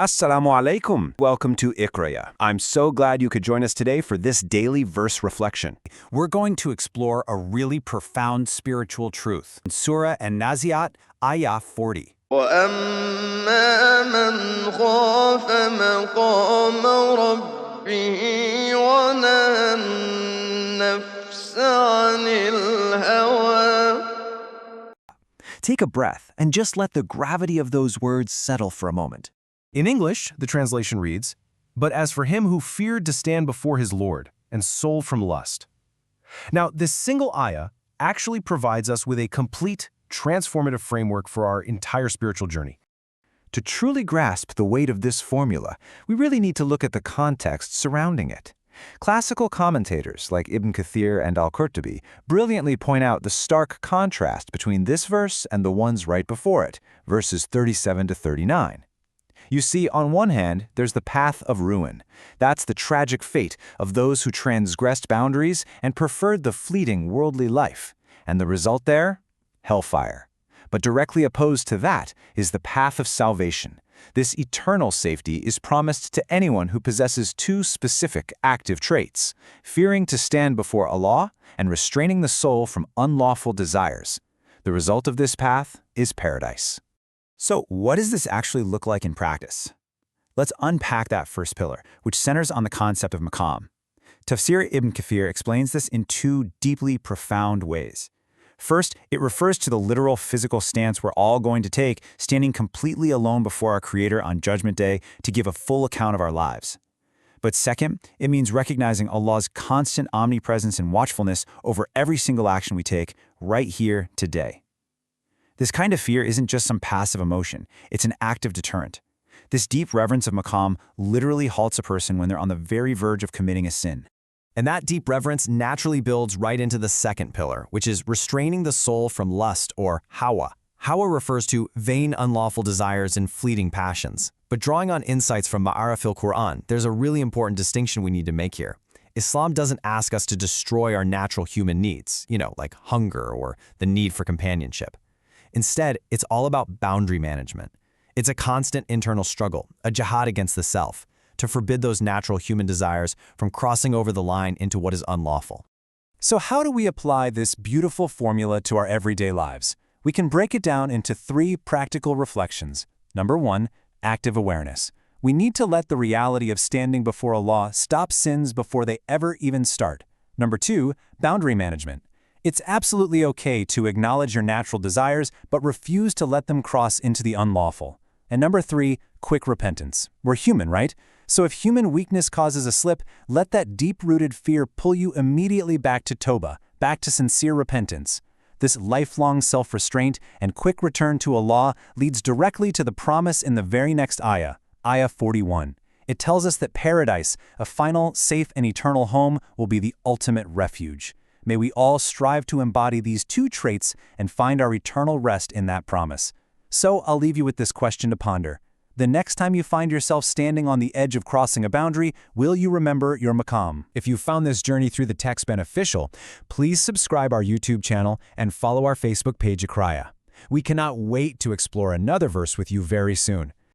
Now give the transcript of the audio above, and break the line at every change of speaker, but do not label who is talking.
Assalamu alaikum. Welcome to Iqrayah. I'm so glad you could join us today for this daily verse reflection.
We're going to explore a really profound spiritual truth in Surah An-Naziat, Ayah 40.
وَأَمَّا مَنْ خَافَ مَقَامَ رَبِّهِ وَنَهَى النَّفْسَ عَنِ الْهَوَى.
Take a breath and just let the gravity of those words settle for a moment.
In English, the translation reads, "But as for him who feared to stand before his Lord and sold from lust." Now, this single ayah actually provides us with a complete, transformative framework for our entire spiritual journey.
To truly grasp the weight of this formula, we really need to look at the context surrounding it. Classical commentators like Ibn Kathir and al-Qurtubi brilliantly point out the stark contrast between this verse and the ones right before it, verses 37 to 39. You see, on one hand, there's the path of ruin. That's the tragic fate of those who transgressed boundaries and preferred the fleeting worldly life. And the result there? Hellfire. But directly opposed to that is the path of salvation. This eternal safety is promised to anyone who possesses two specific active traits: fearing to stand before Allah and restraining the soul from unlawful desires. The result of this path is paradise.
So, what does this actually look like in practice? Let's unpack that first pillar, which centers on the concept of maqam. Tafsir Ibn Kathir explains this in two deeply profound ways. First, it refers to the literal physical stance we're all going to take, standing completely alone before our Creator on Judgment Day to give a full account of our lives. But second, it means recognizing Allah's constant omnipresence and watchfulness over every single action we take right here today. This kind of fear isn't just some passive emotion, it's an active deterrent. This deep reverence of maqam literally halts a person when they're on the very verge of committing a sin. And that deep reverence naturally builds right into the second pillar, which is restraining the soul from lust, or Hawa. Hawa refers to vain, unlawful desires and fleeting passions. But drawing on insights from Ma'arif Quran, there's a really important distinction we need to make here. Islam doesn't ask us to destroy our natural human needs, like hunger or the need for companionship. Instead, it's all about boundary management. It's a constant internal struggle, a jihad against the self, to forbid those natural human desires from crossing over the line into what is unlawful.
So how do we apply this beautiful formula to our everyday lives? We can break it down into three practical reflections. Number one, active awareness. We need to let the reality of standing before Allah stop sins before they ever even start. Number two, boundary management. It's absolutely okay to acknowledge your natural desires, but refuse to let them cross into the unlawful. And number three, quick repentance. We're human, right? So if human weakness causes a slip, let that deep-rooted fear pull you immediately back to Tawbah, back to sincere repentance. This lifelong self-restraint and quick return to Allah leads directly to the promise in the very next ayah, Ayah 41. It tells us that paradise, a final, safe, and eternal home, will be the ultimate refuge. May we all strive to embody these two traits and find our eternal rest in that promise. So I'll leave you with this question to ponder. The next time you find yourself standing on the edge of crossing a boundary, will you remember your maqam?
If you found this journey through the text beneficial, please subscribe our YouTube channel and follow our Facebook page Iqrayah. We cannot wait to explore another verse with you very soon.